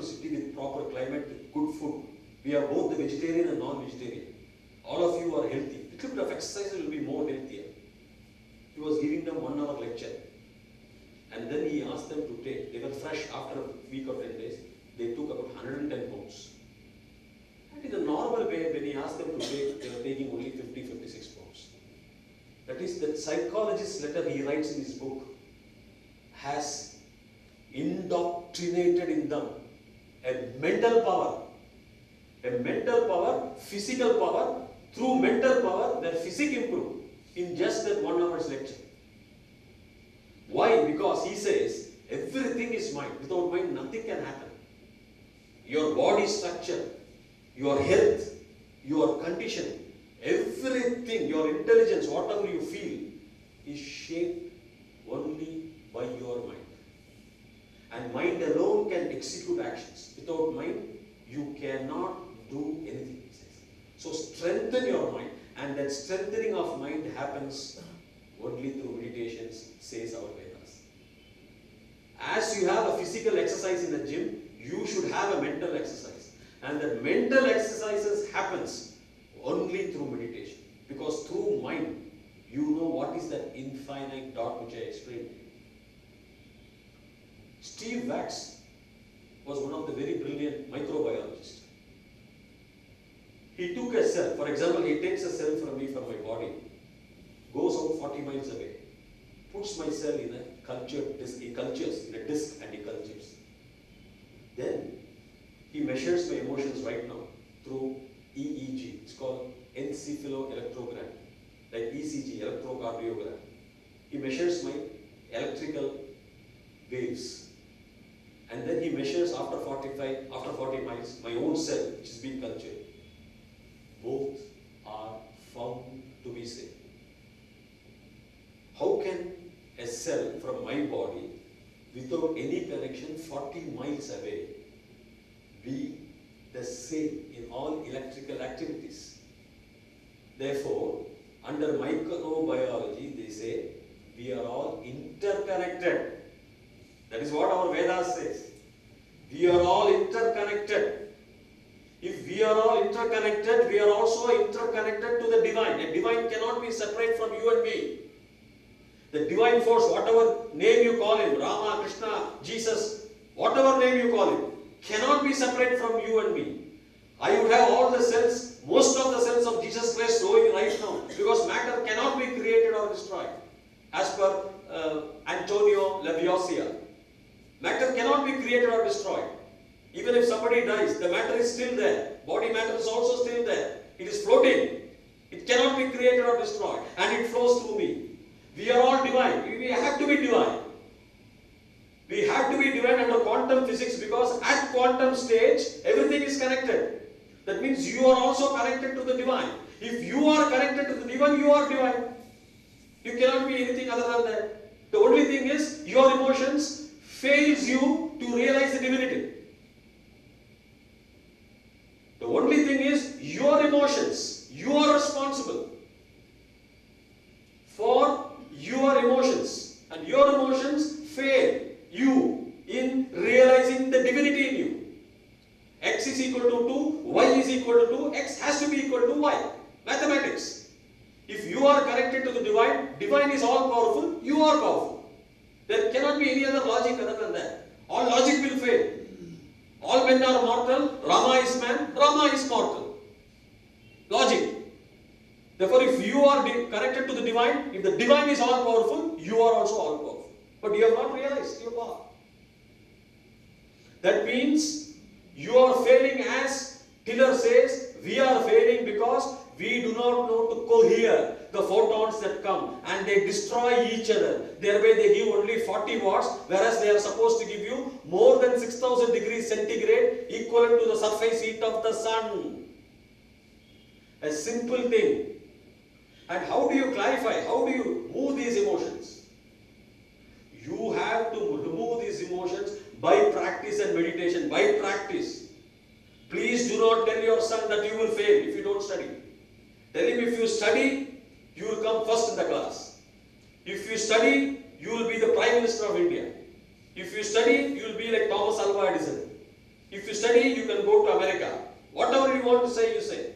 city with proper climate, with good food. We are both the vegetarian and non-vegetarian. All of you are healthy. A little bit of exercise will be more healthier. He was giving them 1 hour lecture. And then he asked them to take, they were fresh after a week or 10 days, they took about 110 pounds. And in a normal way, when he asked them to take, they were taking only 50, 56 pounds. That is, the psychologist's letter he writes in his book has indoctrinated in them a mental power, physical power. Through mental power, their physique improved in just that 1 hour's lecture. Why? Because he says everything is mind. Without mind, nothing can happen. Your body structure, your health, your condition, everything, your intelligence, whatever you feel, is shaped only by your mind. And mind alone can execute actions. Without mind, you cannot do anything. So strengthen your mind, and that strengthening of mind happens only through meditations, says our Vedas. As you have a physical exercise in the gym, you should have a mental exercise. And that mental exercises happens only through meditation. Because through mind, you know what is that infinite dot which I explained to you. Steve Wax was one of the very brilliant microbiologists. He took a cell, for example, he takes a cell from me, from my body, goes out 40 miles away, puts my cell in a cultured disc, he cultures in a disc and he cultures. Then he measures my emotions right now through EEG. It's called encephaloelectrogram, like ECG, electrocardiogram. He measures my electrical waves. And then he measures after 40 miles, my own cell, which is being cultured. Both are found to be same. How can a cell from my body, without any connection 40 miles away, be the same in all electrical activities? Therefore, under microbiology, they say we are all interconnected. That is what our Vedas says. We are all interconnected. If we are all interconnected, we are also interconnected to the divine. A divine cannot be separate from you and me. The divine force, whatever name you call him, Rama, Krishna, Jesus, whatever name you call him, cannot be separate from you and me. I would have all the cells, most of the cells of Jesus Christ flowing right now, because matter cannot be created or destroyed. As per Antonio Lavoisier, matter cannot be created or destroyed. Even if somebody dies, the matter is still there. Body matter is also still there. It is floating. It cannot be created or destroyed. And it flows through me. We are all divine. We have to be divine. We have to be divine under quantum physics, because at quantum stage, everything is connected. That means you are also connected to the divine. If you are connected to the divine, you are divine. You cannot be anything other than that. The only thing is, your emotions fails you to realize the divinity. The only thing is, your emotions, you are responsible for your emotions, and your emotions fail you in realizing the divinity in you. X is equal to 2, Y is equal to 2, X has to be equal to Y. Mathematics. If you are connected to the divine, divine is all powerful, you are powerful. There cannot be any other logic other than that. All logic will fail. All men are mortal, Rama is man, Rama is mortal. Logic. Therefore, if you are connected to the divine, if the divine is all powerful, you are also all powerful. But you have not realized your power. That means you are failing, as Tiller says, we are failing because we do not know to cohere the photons that come, and they destroy each other. Thereby they give only 40 watts, whereas they are supposed to give you more than 6000 degrees centigrade, equivalent to the surface heat of the sun. A simple thing. And how do you clarify? How do you move these emotions? You have to remove these emotions by practice and meditation. By practice. Please do not tell your son that you will fail if you don't study. Tell him, if you study, you will come first in the class. If you study, you will be the Prime Minister of India. If you study, you will be like Thomas Alva Edison. If study, you can go to America. Whatever you want to say, you say.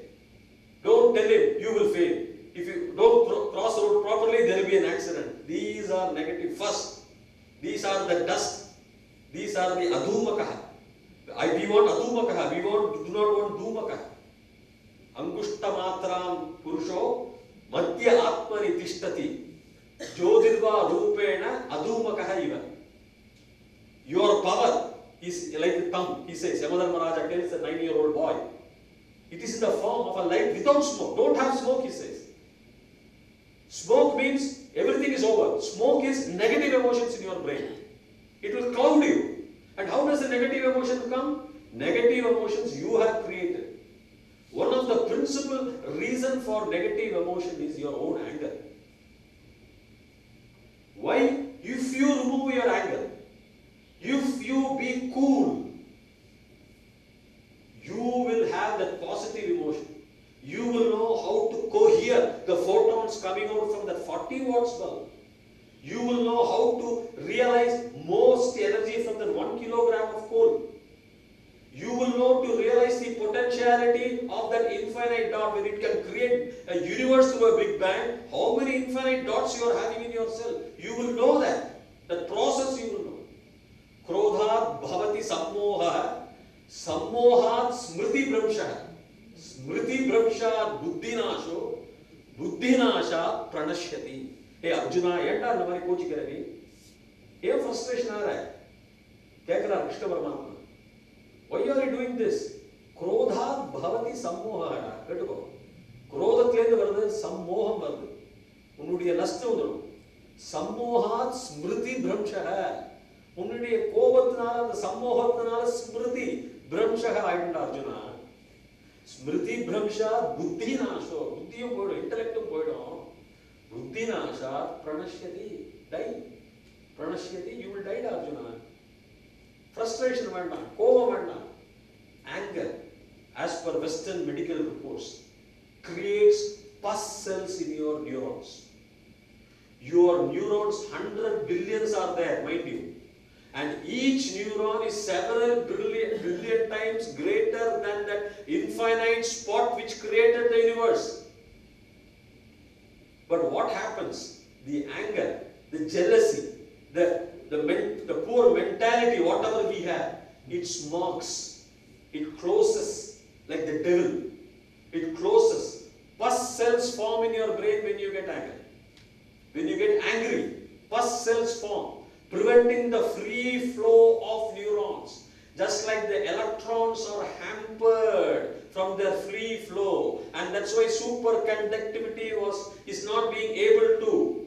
Don't tell him, you will fail. If you don't cross the road properly, there will be an accident. These are negative. First, these are the dust. These are the adhumakaha. We want adhumakaha. We do not want dhumakaha. Angushta matram purusho madhya atmani tishtati jyotirva rupena adhumakaha iva. Your power is like a thumb, he says. Yamadharmaraja tells a 9-year-old boy. It is in the form of a light without smoke. Don't have smoke, he says. Smoke means everything is over. Smoke is negative emotions in your brain. It will cloud you. And how does the negative emotion come? Negative emotions you have created. One of the principal reason for negative emotion is your own anger. Why? If you remove your anger, if you be cool, you will have that positive emotion. You will know how to cohere the photons coming out from that 40 watts bulb. You will know how to realize most energy from that 1 kilogram of coal. You will know to realize the potentiality of that infinite dot when it can create a universe through a big bang. How many infinite dots you are having in yourself? You will know that. That process you will know. Krodhat bhavati sammoha, sammohat smriti bramsha. Smriti bramsha buddhinasho, buddhinasha pranashyati. Hey Arjuna, yenda namari kochi karani. Hey frustration aa raha hai. Kya kara Krishna Paramatma? Why are you doing this? Krodhat bhavati sammoha. Kettuko. Krodhathilendhu varudhu sammoham varudhu. Unnudiya nashtam vandrum. Sammohat smriti bramsha. Unnudiya kovathinaala and sammohathinaala smriti bramsha aayittu Arjuna. Smriti bramsha buddhi nasho. Buddhiyum poidum, intellectum poidum. Buddhi nasha pranashyati. Die. Pranashyati, you will die Arjuna. Frustration vandam, kovam vandam. Anger, as per Western medical reports, creates pus cells in your neurons. Your neurons, 100 billions are there, mind you. And each neuron is several billion times greater than that infinite spot which created the universe. But what happens? The anger, the jealousy, the poor mentality, whatever we have, it smokes, it closes like the devil. It closes. Pus cells form in your brain when you get angry. When you get angry, pus cells form, preventing the free flow of neurons. Just like the electrons are hampered from their free flow, and that's why superconductivity is not being able to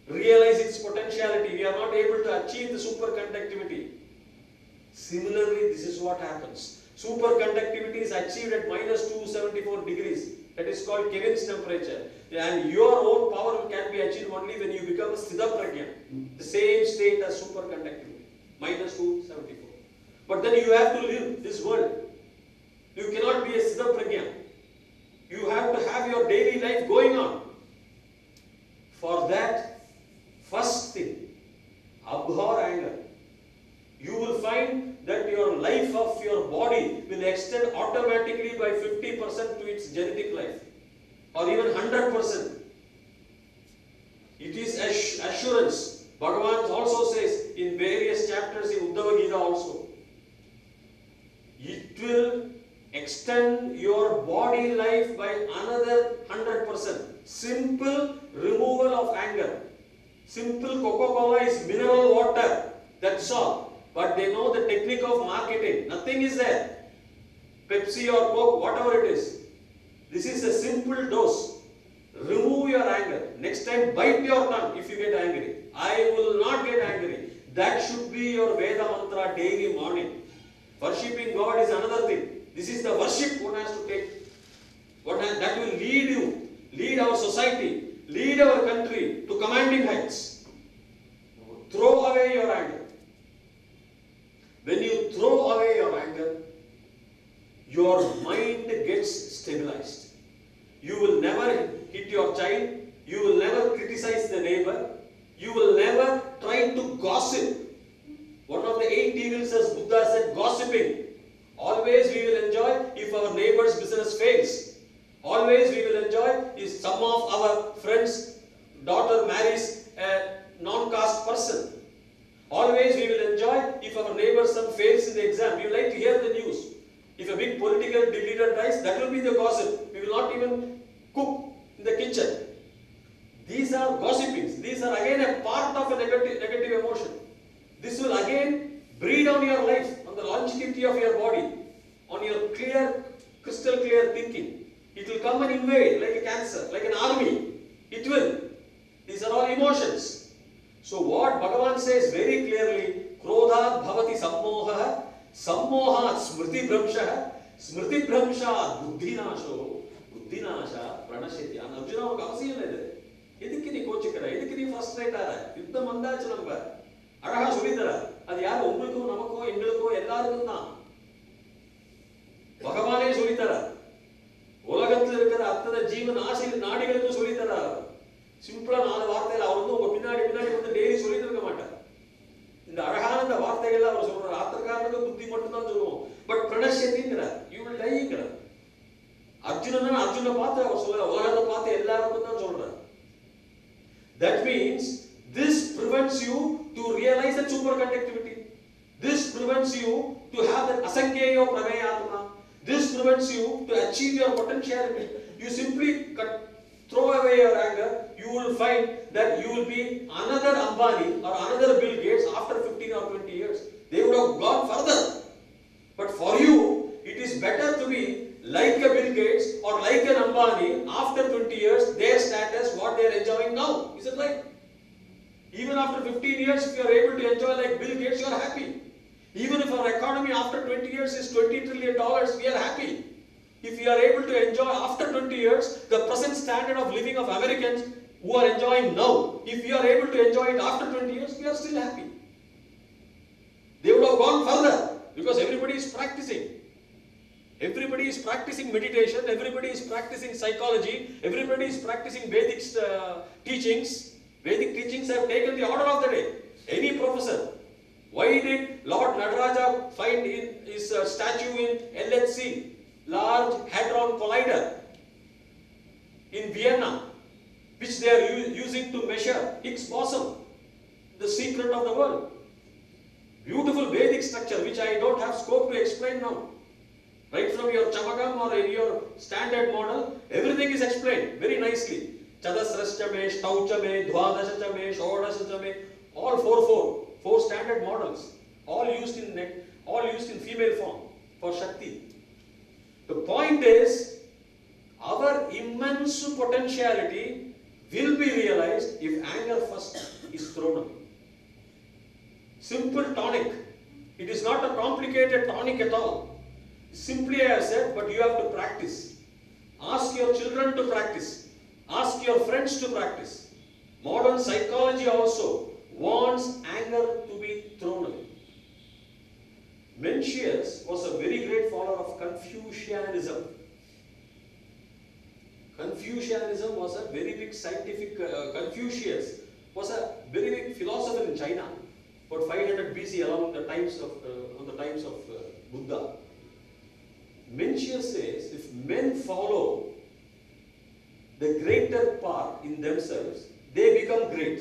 realize its potentiality. We are not able to achieve the superconductivity. Similarly, this is what happens. Superconductivity is achieved at minus 274 degrees. That is called Kevin's temperature. And your own power can be achieved only when you become a Siddha Prajna. The same state as superconductivity. Minus 274. But then you have to live this world. You cannot be a Siddha Prajna. You have to have your daily life going on. For that, first thing, abhor anger. You will find that your life of your body will extend automatically by 50% to its genetic life, or even 100%. It is assurance. Bhagavan also says in various chapters in Uddhava Gita also. It will extend your body life by another 100%. Simple removal of anger. Simple Coca-Cola is mineral water. That's all. But they know the technique of marketing. Nothing is there. Pepsi or Coke, whatever it is. This is a simple dose. Remove your anger. Next time, bite your tongue if you get angry. I will not get angry. That should be your Veda mantra daily morning. Worshipping God is another thing. This is the worship one has to take. That will lead you, lead our society, lead our country to commanding heights. Throw away your anger. When you throw away your anger, your mind gets stabilized. You will never hit your child. You will never criticize the neighbor. You will never try to gossip. One of the 8 evils, as Buddha said, gossiping. some of our friends' daughter marries a non-caste person, always we will enjoy if our neighbor's son fails in the exam. We will like to hear the news. If a big political leader dies, that will be the gossip. We will not even cook in the kitchen. These are gossipings. These are again a part of a negative emotion. This will again breed on your life, on the longevity of your body, on your crystal clear thinking. It will come and invade like a cancer, like an army. It will. These are all emotions. So what Bhagavan says very clearly, Krodhat bhavati sammoha, sammohat smriti bhramsha, smriti bhramsha buddhinasho, buddhinasha pranashyati. And Arjuna was asking him, எதுக்கு நீ கோச்சிக்கிற, எதுக்கு நீ frustrate ஆற, யுத்தம் வந்தாச்சு, நம்ம அழகா சொல்லித்தர, அது யாரு, உங்களுக்கும் நமக்கோ எங்களுக்கோ எல்லாருக்கும் தான். பகவானே சொல்லித்தர, உலகத்தில் இருக்கிற அத்தனை ஜீவன் ஆசை நாடிகளுக்கும் சொல்லித்தர. சிம்பிளா 4 வார்த்தையில அவர் வந்து உங்க பின்னாடி வந்து டெய்லி சொல்லிட்டு இருக்க மாட்டார். இந்த அழகான இந்த வார்த்தைகள் அவர் சொல்றார். ஆத்திரக்காரனுக்கு புத்தி மட்டும் தான் சொல்லுவோம். பட் பிரணஷ்யத்திங்கிறார், யூ வில் டைங்கிறார். அர்ஜுனன் அர்ஜுனை பார்த்து அவர் சொல்ற, உலகத்தை பார்த்து எல்லாருக்கும் தான் சொல்றார். That means this prevents you to realize that superconductivity. This prevents you to have that asankhyeyo prameyatma. This prevents you to achieve your potentiality. You simply throw away your anger. You will find that you will be another Ambani or another Bill Gates after 15 or 20 years. They would have gone further. But for you, it is better to be like a Bill Gates or like an Ambani after 20 years, their status, what they are enjoying now. Is it right? Even after 15 years, if you are able to enjoy like Bill Gates, you are happy. Even if our economy after 20 years is $20 trillion, we are happy. If we are able to enjoy after 20 years the present standard of living of Americans who are enjoying now, if we are able to enjoy it after 20 years, we are still happy. They would have gone further because everybody is practicing. Everybody is practicing meditation, everybody is practicing psychology, everybody is practicing Vedic teachings. Vedic teachings have taken the order of the day. Any professor. Why did Lord Nadaraja find in his statue in LHC, Large Hadron Collider in Vienna, which they are using to measure Higgs boson, the secret of the world? Beautiful Vedic structure which I don't have scope to explain now. Right from your Chamakam or your standard model, everything is explained very nicely. Chadasrashchame, Stauchame, Dwadashachame, Shodashachame, all 4 standard models, all used in female form for Shakti. The point is, our immense potentiality will be realized if anger first is thrown away. Simple tonic. It is not a complicated tonic at all. Simply I have said, but you have to practice. Ask your children to practice. Ask your friends to practice. Modern psychology also wants anger to be thrown away. Mencius was a very great follower of Confucianism. Confucianism was a very big scientific, Confucius was a very big philosopher in China, about 500 BC on the times of Buddha. Mencius says, if men follow the greater part in themselves, they become great.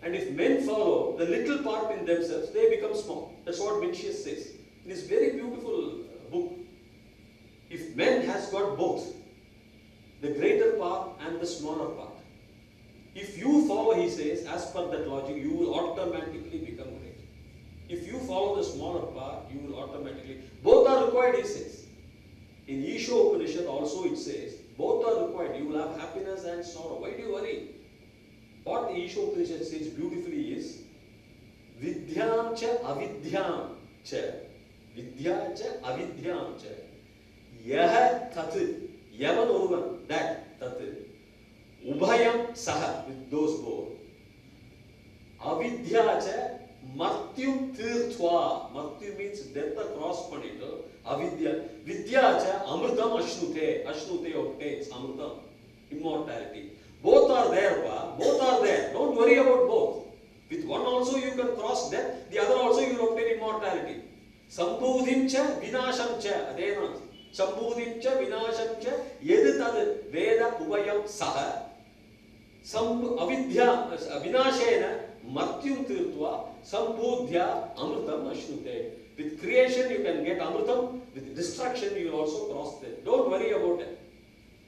And if men follow the little part in themselves, they become small. That's what Mencius says. In this very beautiful book, if man has got both, the greater part and the smaller part, if you follow, he says, as per that logic, you will automatically become great. If you follow the smaller part, you will automatically, both are required, he says. In Isha Upanishad also it says, both are required. You will have happiness and sorrow. Why do you worry? What the Isha Upanishad says beautifully is, Vidyam cha avidyam cha, Vidya cha avidyam cha, Yaha tat, Yavan oruvan, that tat, Ubhayam saha, with those both, Avidya cha Martyum tirthva, Martyu means death across panito, Avidya, Vidya cha Amrutam Ashnute, Ashnute obtains, Amrutam, immortality. Both are there, both are there. Don't worry about both. With one also you can cross death, the other also you will obtain immortality. Sambodhim cha, Vinasham cha, adena. Sambhudincha vinashamcha yedutad veda ubayam saha avidya vinashena martyum tirtva sambhudya amritam ashnute. With creation you can get amritam, with destruction you will also cross that. Don't worry about it.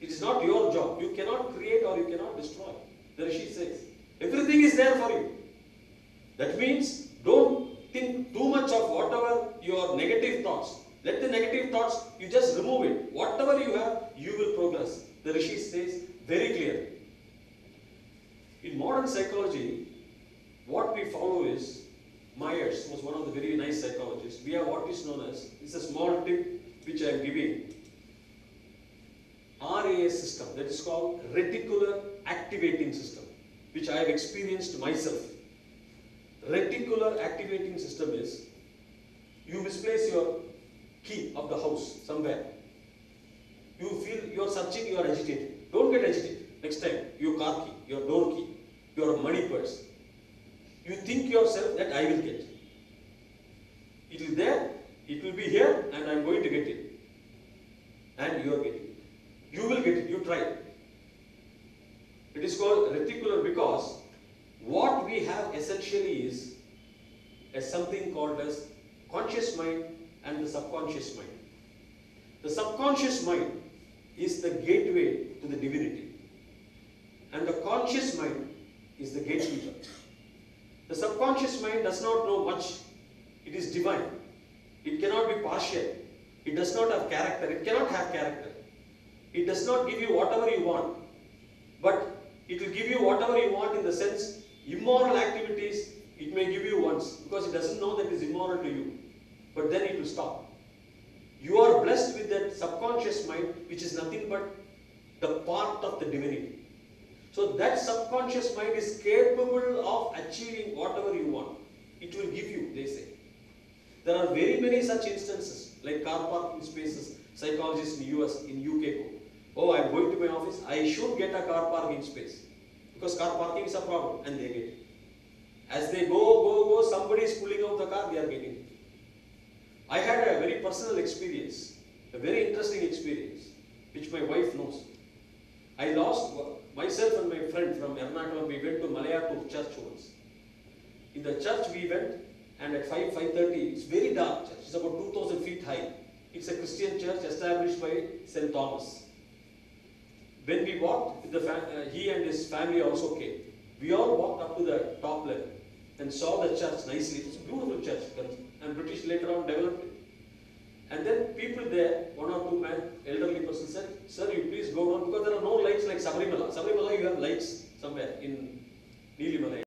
It is not your job. You cannot create or you cannot destroy. The Rishi says, everything is there for you. That means don't think too much of whatever your negative thoughts. Let the negative thoughts, you just remove it. Whatever you have, you will progress. The Rishi says very clearly. In modern psychology, what we follow is, Myers was one of the very nice psychologists. We have what is known as, it's a small tip which I am giving, RAS system, that is called reticular activating system, which I have experienced myself. Reticular activating system is, you misplace your key of the house somewhere. You feel you are searching, you are agitated. Don't get agitated. Next time, your car key, your door key, your money purse. You think yourself that I will get. It is there, it will be here, and I am going to get it. And you are getting it. You will get it, you try it. It is called reticular because what we have essentially is something called as conscious mind and the subconscious mind. The subconscious mind is the gateway to the divinity, and the conscious mind is the gatekeeper. The subconscious mind does not know much. It is divine. It cannot be partial. It does not have character. It cannot have character. It does not give you whatever you want. But it will give you whatever you want in the sense, immoral activities, it may give you once because it doesn't know that it is immoral to you. But then it will stop. You are blessed with that subconscious mind, which is nothing but the part of the divinity. So that subconscious mind is capable of achieving whatever you want. It will give you, they say. There are very many such instances, like car parking spaces. Psychologists in US, in UK go, oh, I am going to my office, I should get a car parking space. Because car parking is a problem, and they get it. As they go, somebody is pulling out the car, they are getting it. I had a very personal experience, a very interesting experience, which my wife knows. I lost myself and my friend from Ernakulam. We went to Malayapur church once. In the church we went, and at 5:30, it's very dark church. It's about 2,000 feet high. It's a Christian church established by St. Thomas. When we walked, he and his family also came. We all walked up to the top level and saw the church nicely. It's a beautiful church, and British later on developed it. And then people there, one or two men, elderly person said, sir, you please go down, because there are no lights like Sabarimala. Sabarimala, you have lights somewhere in Neelimalai.